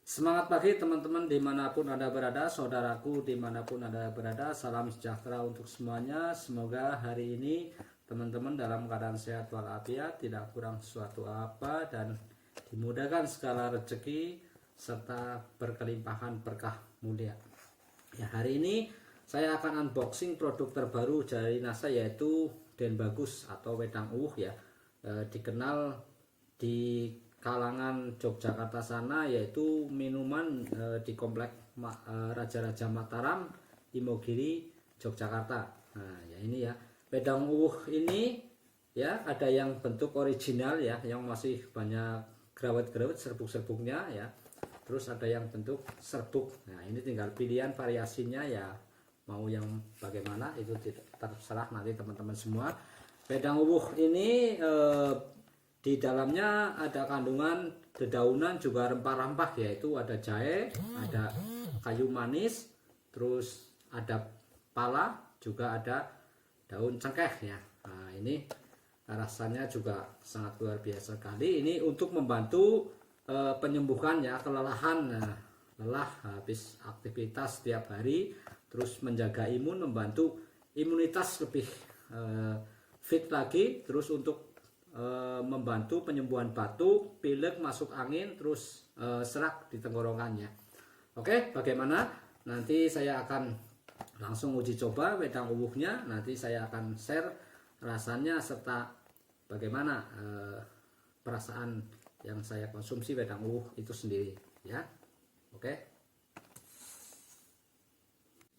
Semangat pagi teman-teman dimanapun Anda berada, saudaraku dimanapun Anda berada, salam sejahtera untuk semuanya. Semoga hari ini teman-teman dalam keadaan sehat walafiat, tidak kurang suatu apa, dan dimudahkan segala rezeki serta berkelimpahan berkah mulia. Ya, hari ini saya akan unboxing produk terbaru dari NASA, yaitu Den Bagus atau wedang uwuh ya. Dikenal di kalangan Yogyakarta sana, yaitu minuman di komplek Raja-Raja Mataram, Imogiri, Yogyakarta. Nah, ya ini ya, wedang uwuh ini ya, ada yang bentuk original ya, yang masih banyak grawat-grawat serbuk-serbuknya ya. Terus ada yang bentuk serbuk. Nah, ini tinggal pilihan variasinya ya, mau yang bagaimana itu terserah nanti teman-teman semua. Wedang uwuh ini di dalamnya ada kandungan dedaunan juga rempah-rempah, yaitu ada jahe, ada kayu manis, terus ada pala, juga ada daun cengkeh ya. Nah, ini rasanya juga sangat luar biasa sekali. Ini untuk membantu penyembuhan ya, kelelahan, lelah habis aktivitas setiap hari, terus menjaga imun, membantu imunitas lebih fit lagi, terus untuk membantu penyembuhan batuk, pilek, masuk angin, terus serak di tenggorokannya. Oke, bagaimana? Nanti saya akan langsung uji coba wedang uwuhnya. Nanti saya akan share rasanya serta bagaimana perasaan yang saya konsumsi wedang uwuh itu sendiri ya. Oke.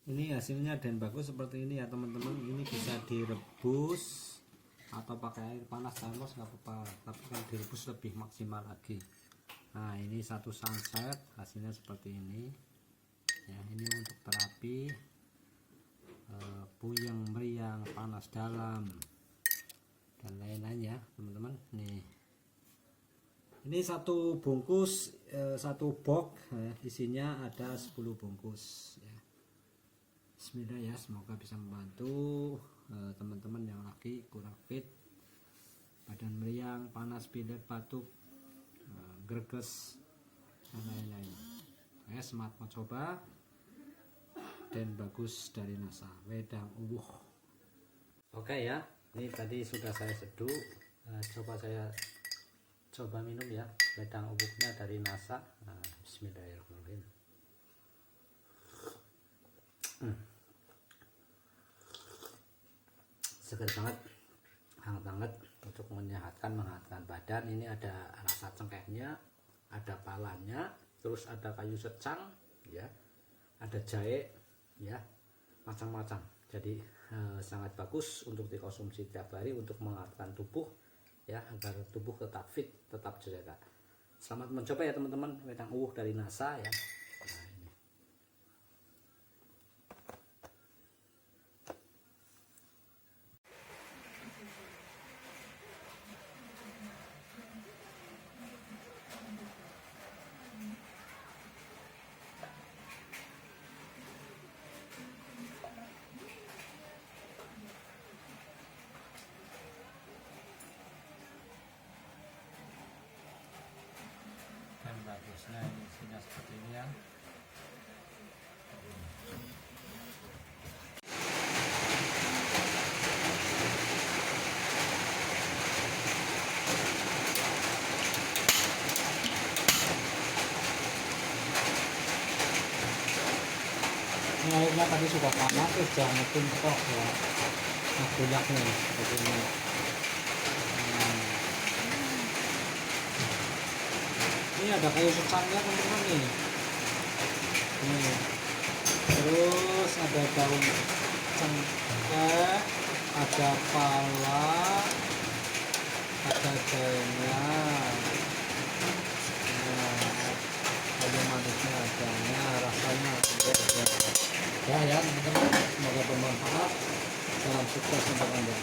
Ini hasilnya Den Bagus seperti ini ya teman-teman. Ini bisa direbus atau pakai air panas termos nggak apa-apa, tapi kan direbus lebih maksimal lagi. Nah, ini satu sunset hasilnya seperti ini ya. Ini untuk terapi puyeng, meriang, panas dalam dan lain-lain ya teman-teman. Nih, ini satu bungkus, satu box isinya ada 10 bungkus ya. Bismillah ya, semoga bisa membantu teman-teman yang lagi kurang fit, badan meriang, panas, pilek, batuk, greges dan lain-lain. Semangat mencoba Den Bagus dari NASA wedang uwuh. Oke ya, ini tadi sudah saya seduh. Saya coba minum ya wedang uwuhnya dari NASA. Bismillahirrahmanirrahim. Segar banget, hangat banget, untuk menghangatkan badan. Ini ada rasa cengkehnya, ada palanya, terus ada kayu secang ya, ada jahe ya, macam-macam. Jadi sangat bagus untuk dikonsumsi tiap hari untuk menghangatkan tubuh ya, agar tubuh tetap fit, tetap terjaga. Selamat mencoba ya teman-teman, wedang uwuh dari NASA ya. Bagusnya isinya seperti ini ya. Ini airnya tadi sudah panas, jangan tumpah ya. Nah, banyaknya seperti ini. Ini ada kayu secangnya teman-teman nih. Terus ada daun cengkeh, ada pala, ada jahenya, kayu manisnya ada. Rasanya ya teman-teman, semoga bermanfaat. Salam sukses untuk Anda.